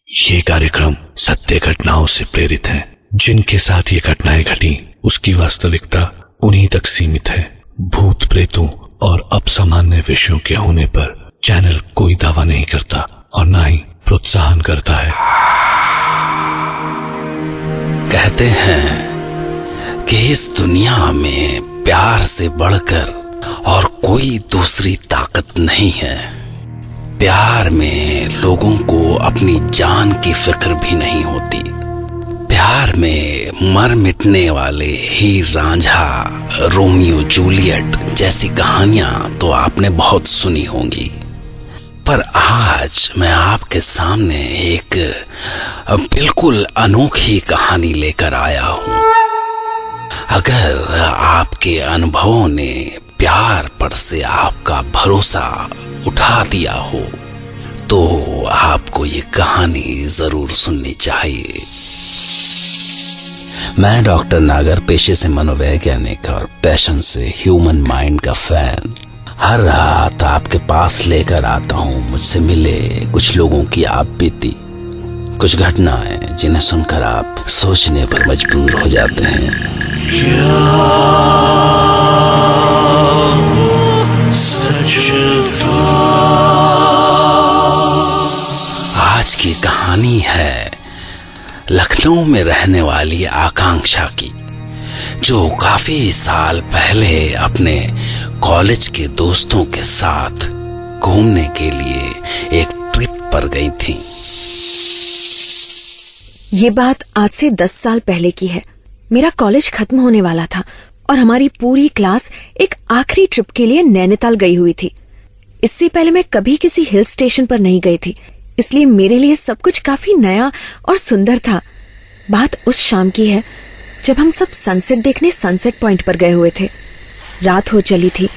ये कार्यक्रम सत्य घटनाओं से प्रेरित है। जिनके साथ ये घटनाएं घटी उसकी वास्तविकता उन्हीं तक सीमित है। भूत प्रेतों और असामान्य विषयों के होने पर चैनल कोई दावा नहीं करता और ना ही प्रोत्साहन करता है। कहते हैं कि इस दुनिया में प्यार से बढ़कर और कोई दूसरी ताकत नहीं है। प्यार में लोगों को अपनी जान की फिक्र भी नहीं होती। प्यार में मर मिटने वाले हीर रांझा, रोमियो जूलियट जैसी कहानियां तो आपने बहुत सुनी होंगी, पर आज मैं आपके सामने एक बिल्कुल अनोखी कहानी लेकर आया हूं। अगर आपके अनुभवों ने प्यार पर से आपका भरोसा उठा दिया हो तो आपको ये कहानी जरूर सुननी चाहिए। मैं डॉक्टर नागर, पेशे से मनोवैज्ञानिक और पैशन से ह्यूमन माइंड का फैन, हर रात आपके पास लेकर आता हूं मुझसे मिले कुछ लोगों की आप बीती, कुछ घटनाएं जिन्हें सुनकर आप सोचने पर मजबूर हो जाते हैं। आज की कहानी है लखनऊ में रहने वाली आकांक्षा की, जो काफी साल पहले अपने कॉलेज के दोस्तों के साथ घूमने के लिए एक ट्रिप पर गई थी। ये बात आज से 10 साल पहले की है। मेरा कॉलेज खत्म होने वाला था और हमारी पूरी क्लास एक आखिरी ट्रिप के लिए नैनीताल गई हुई थी। इससे पहले मैं कभी किसी हिल स्टेशन पर नहीं गई थी, इसलिए मेरे लिए सब कुछ काफी नया और सुंदर था। बात उस शाम की है जब हम सब सनसेट देखने सनसेट पॉइंट पर गए हुए थे। रात हो चली थी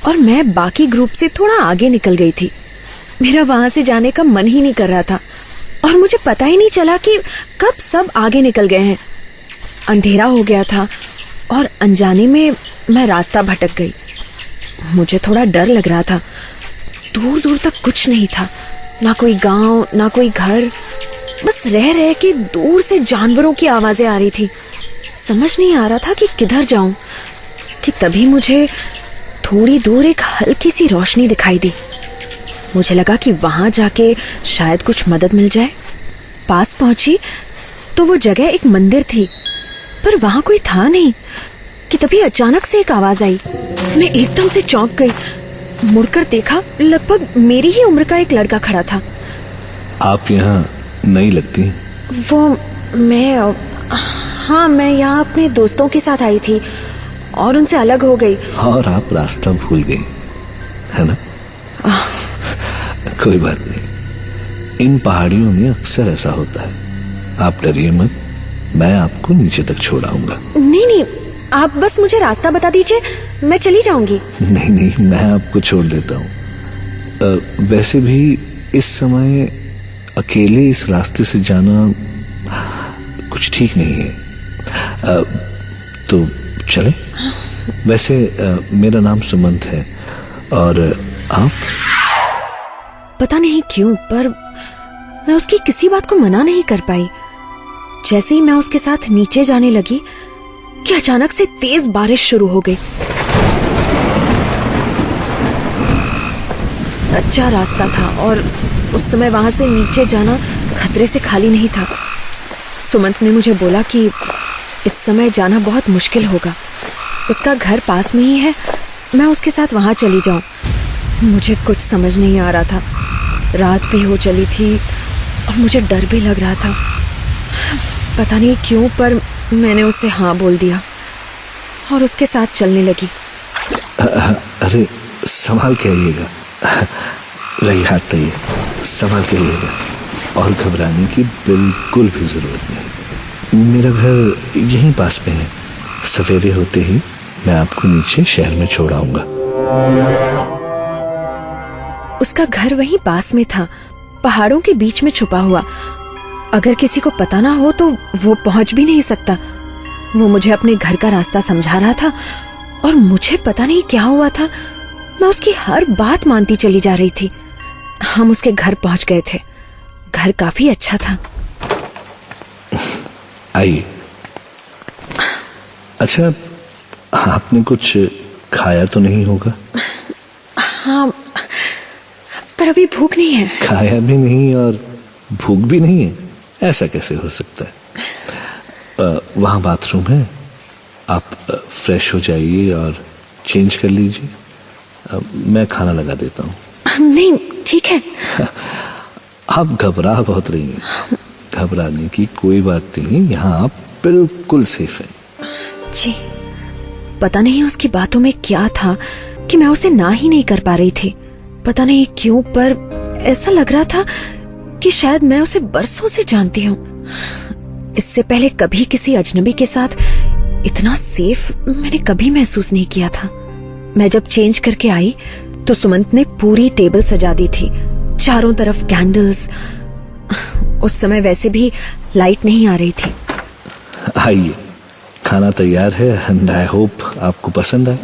और मैं बाकी ग्रुप से थोड़ा आगे निकल गई थी। मेरा वहां से जाने का मन ही नहीं कर रहा था और मुझे पता ही नहीं चला कि कब सब आगे निकल गए हैं। अंधेरा हो गया था और अनजाने में मैं रास्ता भटक गई। मुझे थोड़ा डर लग रहा था। दूर दूर तक कुछ नहीं था, ना कोई गांव, ना कोई घर, बस रह रह के दूर से जानवरों की आवाजें आ रही थी। समझ नहीं आ रहा था कि किधर जाऊं कि तभी मुझे थोड़ी दूर एक हल्की सी रोशनी दिखाई दी। मुझे लगा कि वहां जाके शायद कुछ मदद मिल जाए। पास पहुंची तो वो जगह एक मंदिर थी, पर वहां कोई था नहीं कि तभी अचानक से एक आवाज आई। मैं एकदम से चौंक गई। मुड़कर देखा, लगभग मेरी ही उम्र का एक लड़का खड़ा था। आप यहाँ नहीं लगती? वो मैं यहाँ अपने दोस्तों के साथ आई थी और उनसे अलग हो गई। और आप रास्ता भूल गई, है ना? कोई बात नहीं, इन पहाड़ियों में अक्सर ऐसा होता है। आप डरिए मत, मैं आपको नीचे तक छोड़ाऊंगा। नहीं, आप बस मुझे रास्ता बता दीजिए, मैं चली जाऊंगी। नहीं, मैं आपको छोड़ देता हूँ। वैसे भी इस समय अकेले इस रास्ते से जाना कुछ ठीक नहीं है। तो चले? वैसे मेरा नाम सुमंत है। और आप? पता नहीं क्यों, पर मैं उसकी किसी बात को मना नहीं कर पाई। जैसे ही मैं उसके साथ नीचे जाने लगी कि अचानक से तेज बारिश शुरू हो गई। कच्चा रास्ता था और उस समय वहां से नीचे जाना खतरे से खाली नहीं था। सुमंत ने मुझे बोला कि इस समय जाना बहुत मुश्किल होगा। उसका घर पास में ही है, मैं उसके साथ वहां चली जाऊं। मुझे कुछ समझ नहीं आ रहा था। रात भी हो चली थी और मुझे डर भी लग रहा था। पता नहीं क्यों, पर मैंने उसे हाँ बोल दिया और उसके साथ चलने लगी। अरे संभाल के आइएगा, रही हाथ तय, संभाल के आइएगा और घबराने की बिल्कुल भी जरूरत नहीं। मेरा घर यहीं पास में है। सवेरे होते ही मैं आपको नीचे शहर में छोड़ आऊंगा। उसका घर वहीं पास में था, पहाड़ों के बीच में छुपा हुआ। अगर किसी को पता ना हो तो वो पहुंच भी नहीं सकता। वो मुझे अपने घर का रास्ता समझा रहा था और मुझे पता नहीं क्या हुआ था, मैं उसकी हर बात मानती चली जा रही थी। हम उसके घर पहुंच गए थे। घर काफी अच्छा था। आइए। अच्छा, आपने कुछ खाया तो नहीं होगा? हाँ, पर अभी भूख नहीं है। खाया भी नहीं और भूख भी नहीं है, ऐसा कैसे हो सकता है? वहाँ बाथरूम है, आप फ्रेश हो जाइए और चेंज कर लीजिए। मैं खाना लगा देता हूँ। नहीं, ठीक है। आप घबरा बहुत रही हैं। घबराने की कोई बात नहीं, यहाँ आप बिल्कुल सेफ हैं। जी, पता नहीं उसकी बातों में क्या था कि मैं उसे ना ही नहीं कर पा रही थी। पता नहीं क्यों, पर ऐसा लग रहा था कि शायद मैं उसे बरसों से जानती हूँ। इससे पहले कभी किसी अजनबी के साथ इतना सेफ मैंने कभी महसूस नहीं किया था। मैं जब चेंज करके आई तो सुमंत ने पूरी टेबल सजा दी थी, चारों तरफ कैंडल्स। उस समय वैसे भी लाइट नहीं आ रही थी। आइए, खाना तैयार है एंड आई होप आपको पसंद आए।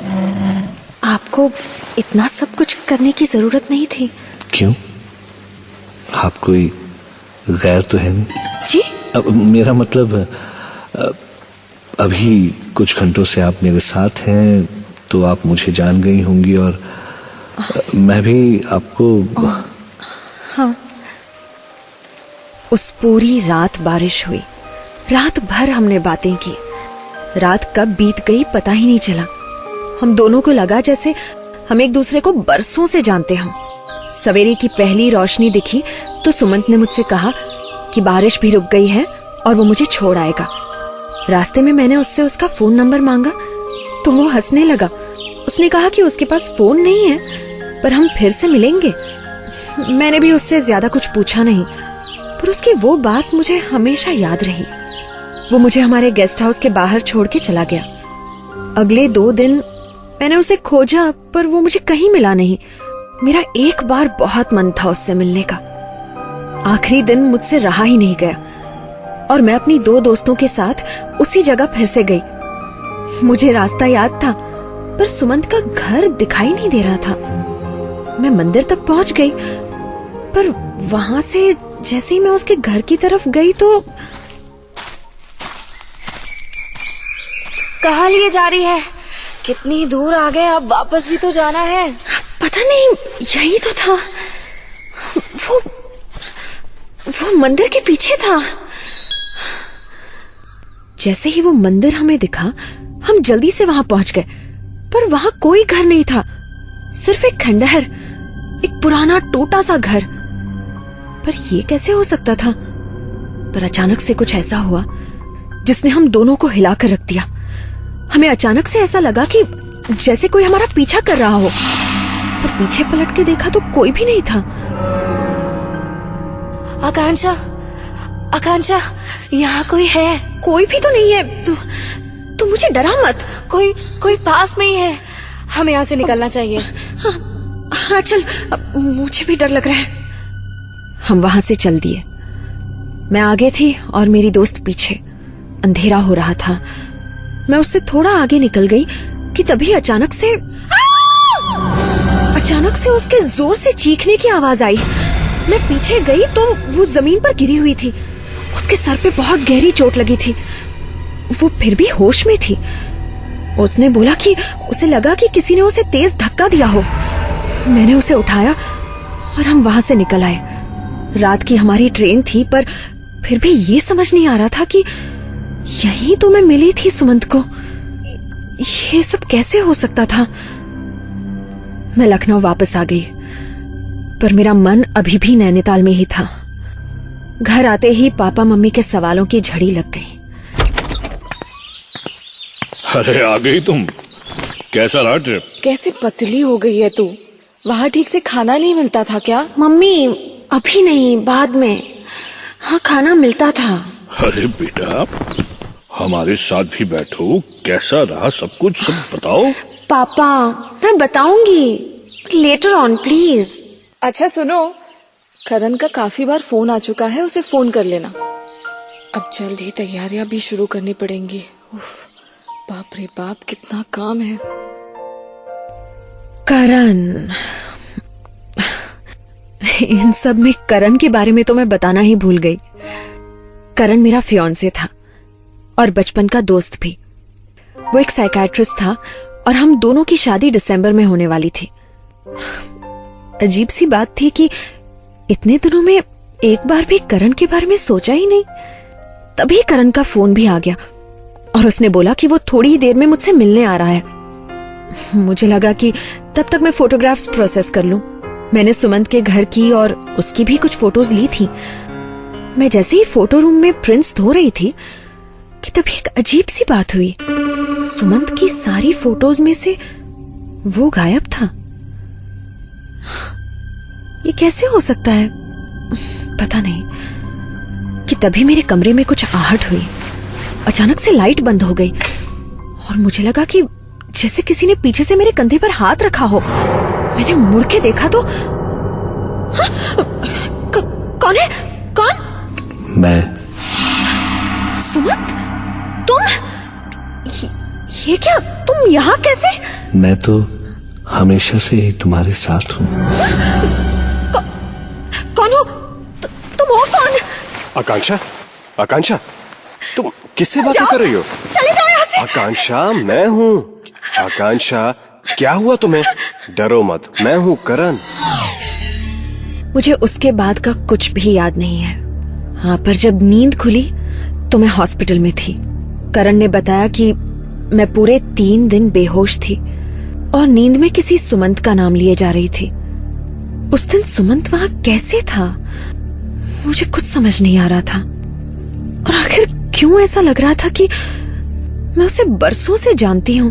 आपको इतना सब कुछ करने की जरूरत नहीं थी। क्यों? आप कोई गैर तो है नहीं? जी, मेरा मतलब अभी कुछ घंटों से आप मेरे साथ हैं तो आप मुझे जान गई होंगी और मैं भी आपको। हाँ। उस पूरी रात बारिश हुई, रात भर हमने बातें की। रात कब बीत गई पता ही नहीं चला। हम दोनों को लगा जैसे हम एक दूसरे को बरसों से जानते हों। सवेरे की पहली रोशनी दिखी तो सुमंत ने मुझसे कहा कि बारिश भी रुक गई है और वो मुझे छोड़ आएगा। रास्ते में मैंने उससे उसका फोन नंबर मांगा तो वो हंसने लगा। उसने कहा कि उसके पास फोन नहीं है, पर हम फिर से मिलेंगे। मैंने भी उससे ज्यादा कुछ पूछा नहीं, पर उसकी वो बात मुझे हमेशा याद रही। वो मुझे हमारे गेस्ट हाउस के बाहर छोड़ के चला गया। अगले 2 दिन मैंने उसे खोजा, पर वो मुझे कहीं मिला नहीं। मेरा एक बार बहुत मन था उससे मिलने का। आखिरी दिन मुझसे रहा ही नहीं गया और मैं अपनी 2 दोस्तों के साथ उसी जगह फिर से गई। मुझे रास्ता याद था, पर सुमंत का घर दिखाई नहीं दे रहा था। मैं मंदिर तक पहुंच गई, पर वहां से जैसे ही मैं उसके घर की तरफ गई तो। कहाँ लिए जा रही है? कितनी दूर आ गए, अब वापस भी तो जाना है। पता नहीं, यही तो था। वो मंदिर के पीछे था। जैसे ही वो मंदिर हमें दिखा, हम जल्दी से वहां पहुंच गए, पर वहां कोई घर नहीं था। सिर्फ एक खंडहर, एक पुराना टूटा सा घर। पर ये कैसे हो सकता था? पर अचानक से कुछ ऐसा हुआ जिसने हम दोनों को हिलाकर रख दिया। हमें अचानक से ऐसा लगा कि जैसे कोई हमारा पीछा कर रहा हो, पर पीछे पलट के देखा तो कोई भी नहीं था। आकांक्षा, आकांक्षा, यहाँ कोई है? कोई भी तो नहीं है। तू मुझे डरा मत। कोई पास में ही है। हमें यहाँ से निकलना चाहिए। हाँ चल, मुझे भी डर लग रहा है। हम वहां से चल दिए। मैं आगे थी और मेरी दोस्त पीछे। अंधेरा हो रहा था। मैं उससे थोड़ा आगे निकल गई कि तभी अचानक से उसके जोर से चीखने की आवाज आई। मैं पीछे गई तो वो जमीन पर गिरी हुई थी। उसके सर पे बहुत गहरी चोट लगी थी। वो फिर भी होश में थी। उसने बोला कि उसे लगा कि किसी ने उसे तेज धक्का दिया हो। मैंने उसे उठाया और हम वहां से निकल आए। रात की हमारी ट्रेन थी, पर फिर भी ये समझ नहीं आ रहा था कि यही तो मैं मिली थी सुमंत को। ये सब कैसे हो सकता था? मैं लखनऊ वापस आ गई, पर मेरा मन अभी भी नैनीताल में ही था। घर आते ही पापा मम्मी के सवालों की झड़ी लग गई। अरे आ गई तुम। कैसा रहा ट्रिप? कैसे पतली हो गई है तू? वहाँ ठीक से खाना नहीं मिलता था क्या? मम्मी, अभी नहीं, बाद में। हाँ, खाना मिलता था। अरे बेटा, हमारे साथ भी बैठो। कैसा रहा सब कुछ, सब बताओ। पापा, मैं बताऊंगी लेटर ऑन, प्लीज। अच्छा सुनो, करण का काफी बार फोन आ चुका है, उसे फोन कर लेना। अब जल्द ही तैयारियां भी शुरू करनी पड़ेंगी। उफ, बाप रे बाप, कितना काम है। करण, इन सब में करण के बारे में तो मैं बताना ही भूल गई। करण मेरा फियांसे था और बचपन का दोस्त भी। वो एक साइकियाट्रिस्ट था और हम दोनों की शादी दिसंबर में होने वाली थी। अजीब सी बात थी कि इतने दिनों में एक बार भी करण के बारे में सोचा ही नहीं। तभी करण का फोन भी आ गया और उसने बोला कि वो थोड़ी ही देर में मुझसे मिलने आ रहा है। मुझे लगा कि तब तक मैं फोटोग्राफ्स प्रोसेस कर लूं। मैंने सुमंत के घर की और उसकी भी कुछ फोटोज ली थी। मैं जैसे ही फोटो रूम में प्रिंट्स धो रही थी कि तभी एक अजीब सी बात हुई। सुमंत की सारी फोटोज में से वो गायब था। ये कैसे हो सकता है? पता नहीं कि तभी मेरे कमरे में कुछ आहट हुई। अचानक से लाइट बंद हो गई और मुझे लगा कि जैसे किसी ने पीछे से मेरे कंधे पर हाथ रखा हो। मैंने मुड़ के देखा तो कौन है? कौन? मैं। सुमंत, तुम ये क्या? तुम यहाँ कैसे? मैं तो हमेशा से ही तुम्हारे साथ हूँ। कौन हो? तुम हो कौन? आकांक्षा, आकांक्षा, तुम किससे बातें कर रही हो? चले जाओ यहाँ से। आकांक्षा, मैं हूँ। आकांक्षा, क्या हुआ तुम्हें? डरो मत, मैं हूँ करण। मुझे उसके बाद का कुछ भी याद नहीं है। हाँ, पर जब नींद खुली तो मैं हॉस्पिटल में थी। करण ने बताया कि मैं पूरे 3 दिन बेहोश थी और नींद में किसी सुमंत का नाम लिए जा रही थी। उस दिन सुमंत वहां कैसे था? मुझे कुछ समझ नहीं आ रहा था और आखिर क्यों ऐसा लग रहा था कि मैं उसे बरसों से जानती हूं।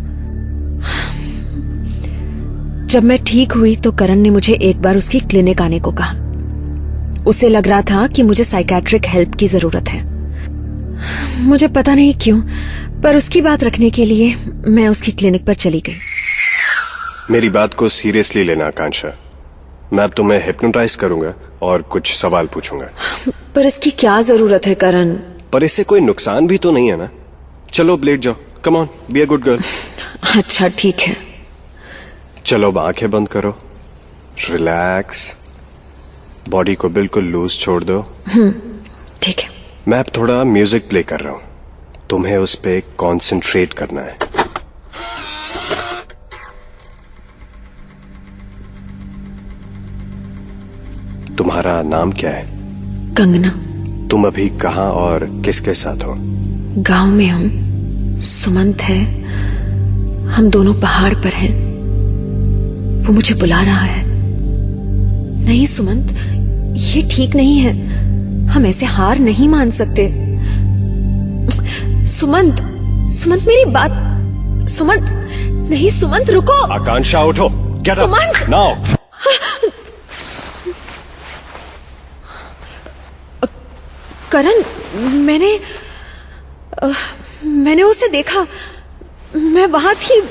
जब मैं ठीक हुई तो करण ने मुझे एक बार उसकी क्लिनिक आने को कहा। उसे लग रहा था कि मुझे साइकियाट्रिक हेल्प की जरूरत है। मुझे पता नहीं क्यों, पर उसकी बात रखने के लिए मैं उसकी क्लिनिक पर चली गई। मेरी बात को सीरियसली लेना आकांक्षा। मैं अब तुम्हें हिप्नोटाइज करूंगा और कुछ सवाल पूछूंगा। पर इसकी क्या जरूरत है करण? पर इससे कोई नुकसान भी तो नहीं है ना? चलो अब लेट जाओ। Come on, be a good girl. अच्छा ठीक है। चलो अब आंखें बंद करो। रिलैक्स। बॉडी को बिल्कुल लूज छोड़ दो। ठीक है। मैं अब थोड़ा म्यूजिक प्ले कर रहा हूं। तुम्हें उस पे कंसंट्रेट करना है। तुम्हारा नाम क्या है? कंगना। तुम अभी कहाँ और किसके साथ हो? गांव में हूं। सुमंत है। हम दोनों पहाड़ पर हैं। वो मुझे बुला रहा है। नहीं सुमंत, ये ठीक नहीं है। हम ऐसे हार नहीं मान सकते। सुमंत, सुमंत मेरी बात। सुमंत, नहीं सुमंत रुको। आकांक्षा उठो। Get up Sumant! नाउ। करण, मैंने उसे देखा। मैं वहां थी।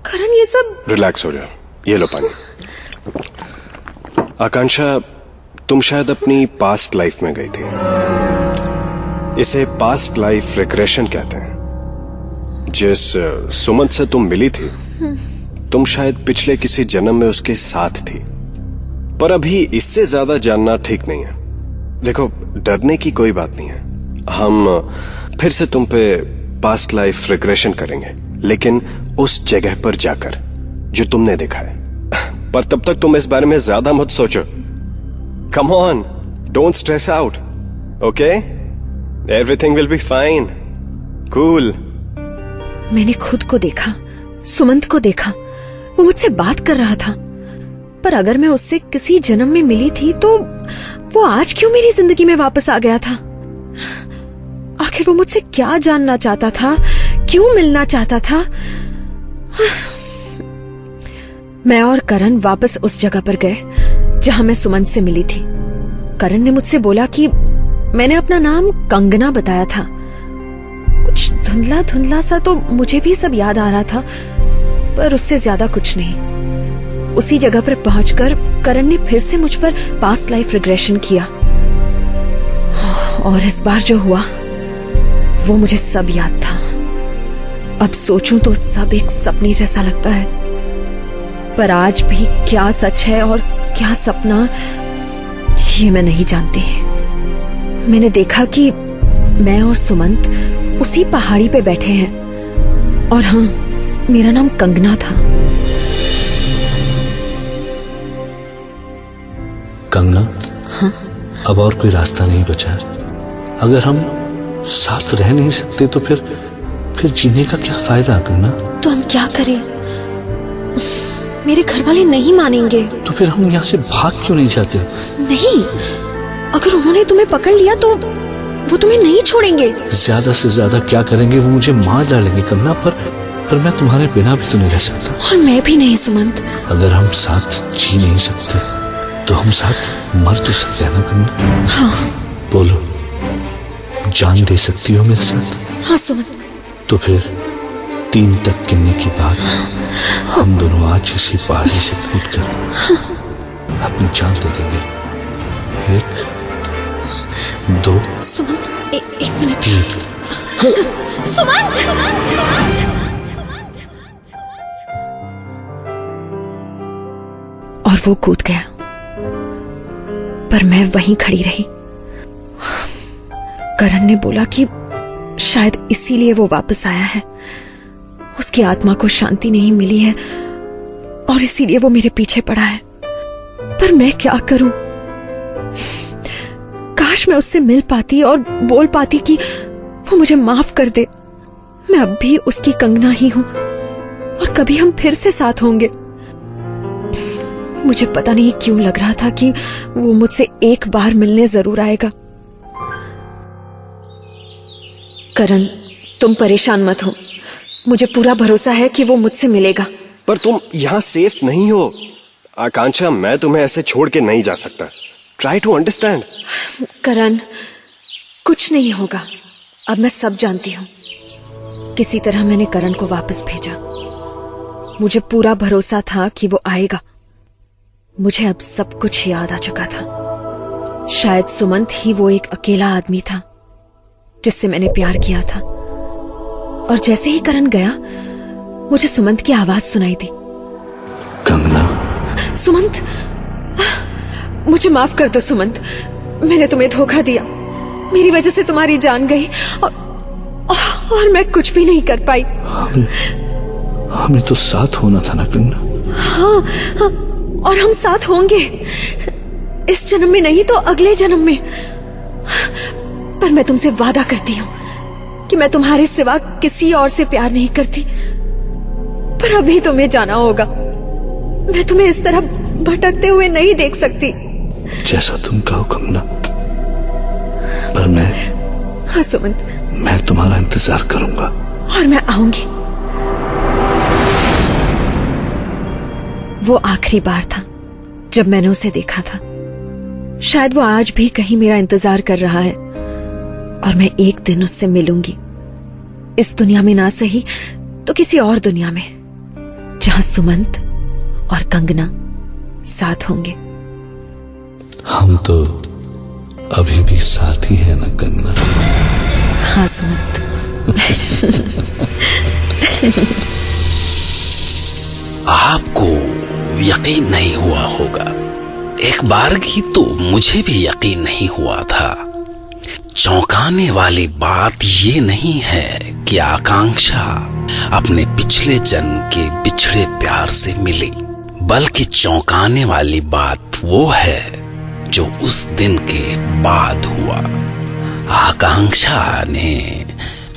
करण, ये सब। रिलैक्स हो जाओ। ये लो पानी। आकांक्षा, तुम शायद अपनी पास्ट लाइफ में गई थी। इसे पास्ट लाइफ रिग्रेशन कहते हैं। जिस सुमंत से तुम मिली थी, तुम शायद पिछले किसी जन्म में उसके साथ थी। पर अभी इससे ज्यादा जानना ठीक नहीं है। देखो, डरने की कोई बात नहीं है। हम फिर से तुम पे पास्ट लाइफ रिग्रेशन करेंगे, लेकिन उस जगह पर जाकर जो तुमने देखा है। पर तब तक तुम इस बारे में ज्यादा मत सोचो। Come on, don't stress out, okay? Everything will be fine. Cool. मैंने खुद को देखा, सुमंत को देखा। वो मुझसे बात कर रहा था। पर अगर मैं उससे किसी जन्म में मिली थी तो वो आज क्यों मेरी जिंदगी में वापस आ गया था? आखिर वो मुझसे क्या जानना चाहता था? क्यों मिलना चाहता था? मैं और करण वापस उस जगह पर गए जहां मैं सुमंत से मिली थी। करण ने मुझसे बोला कि मैंने अपना नाम कंगना बताया था। कुछ धुंधला धुंधला सा तो मुझे भी सब याद आ रहा था, पर उससे ज्यादा कुछ नहीं। उसी जगह पर पहुंचकर करण ने फिर से मुझ पर पास्ट लाइफ रिग्रेशन किया और इस बार जो हुआ वो मुझे सब याद था। अब सोचूं तो सब एक सपने जैसा लगता है। पर आज भी क्या सच है और क्या सपना, ये मैं नहीं जानती। मैंने देखा कि मैं और सुमंत उसी पहाड़ी पे बैठे हैं और हाँ, मेरा नाम कंगना था। कंगना, हाँ? अब और कोई रास्ता नहीं बचा है। अगर हम साथ रह नहीं सकते तो फिर जीने का क्या फायदा कंगना? तो हम क्या करें? मेरे घर वाले नहीं मानेंगे। तो फिर हम यहाँ से भाग क्यों नहीं जाते? नहीं, अगर उन्होंने तुम्हें पकड़ लिया तो वो तुम्हें नहीं छोड़ेंगे। ज्यादा से ज्यादा क्या करेंगे? वो मुझे मार डालेंगे कंगना, पर मैं तुम्हारे बिना भी तो नहीं रह सकता। और मैं भी नहीं सुमंत। अगर हम साथ जी नहीं सकते तो हम साथ मर तो सकते हैं ना कंगना? हाँ। बोलो, जान दे सकती हो मेरे साथ? हाँ सुमंत। तो फिर 3 तक गिनने की बात हम दोनों आज इसी पहाड़ी से कूदकर अपनी जान दे देंगे। 1, 2, सुमंत, एक मिनट। 3। सुमंत! और वो कूद गया, पर मैं वहीं खड़ी रही। करण ने बोला कि शायद इसीलिए वो वापस आया है, उसकी आत्मा को शांति नहीं मिली है और इसीलिए वो मेरे पीछे पड़ा है। पर मैं क्या करूं? काश मैं उससे मिल पाती और बोल पाती कि वो मुझे माफ कर दे। मैं अब भी उसकी कंगना ही हूं और कभी हम फिर से साथ होंगे। मुझे पता नहीं क्यों लग रहा था कि वो मुझसे एक बार मिलने जरूर आएगा। करण, तुम परेशान मत हो, मुझे पूरा भरोसा है कि वो मुझसे मिलेगा। पर तुम यहाँ सेफ नहीं हो आकांक्षा, मैं तुम्हें ऐसे छोड़ के नहीं जा सकता। Try to understand. करण, कुछ नहीं होगा, अब मैं सब जानती हूँ। किसी तरह मैंने करण को वापस भेजा। मुझे पूरा भरोसा था कि वो आएगा। मुझे अब सब कुछ याद आ चुका था। शायद सुमंत ही वो एक अकेला आदमी था जिससे मैंने प्यार किया था। और जैसे ही करण गया, मुझे सुमंत की आवाज सुनाई दी। कंगना। सुमंत, मुझे माफ कर दो सुमंत, मैंने तुम्हें धोखा दिया। मेरी वजह से तुम्हारी जान गई और मैं कुछ भी नहीं कर पाई। हमें तो साथ होना था ना कंगना? हाँ, और हम साथ होंगे, इस जन्म में नहीं तो अगले जन्म में। पर मैं तुमसे वादा करती हूँ कि मैं तुम्हारे सिवा किसी और से प्यार नहीं करती। पर अभी तुम्हें जाना होगा, मैं तुम्हें इस तरह भटकते हुए नहीं देख सकती। जैसा तुम कहो कंगना, पर मैं। हाँ सुमंत, मैं तुम्हारा इंतजार करूंगा। और मैं आऊंगी। वो आखिरी बार था जब मैंने उसे देखा था। शायद वो आज भी कहीं मेरा इंतजार कर रहा है और मैं एक दिन उससे मिलूंगी। इस दुनिया में ना सही तो किसी और दुनिया में, जहां सुमंत और कंगना साथ होंगे। हम तो अभी भी साथ ही है ना कंगना? हाँ सुमंत। आपको यकीन नहीं हुआ होगा, एक बार की तो मुझे भी यकीन नहीं हुआ था। चौंकाने वाली बात ये नहीं है कि आकांक्षा अपने पिछले जन्म के बिछड़े प्यार से मिली, बल्कि चौंकाने वाली बात वो है जो उस दिन के बाद हुआ। आकांक्षा ने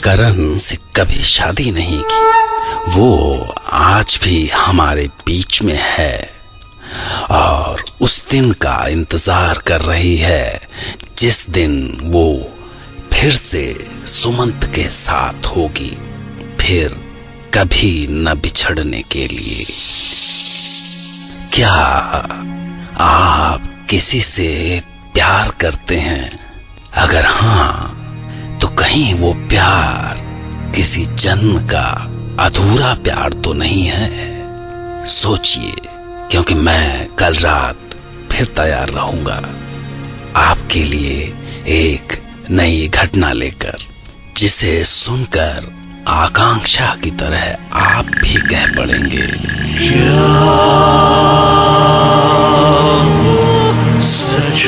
करण से कभी शादी नहीं की। वो आज भी हमारे बीच में है और उस दिन का इंतजार कर रही है जिस दिन वो फिर से सुमंत के साथ होगी, फिर कभी न बिछड़ने के लिए। क्या आप किसी से प्यार करते हैं? अगर हाँ, तो कहीं वो प्यार किसी जन्म का अधूरा प्यार तो नहीं है? सोचिए, क्योंकि मैं कल रात फिर तैयार रहूंगा आपके लिए एक नई घटना लेकर, जिसे सुनकर आकांक्षा की तरह आप भी कह पड़ेंगे, सच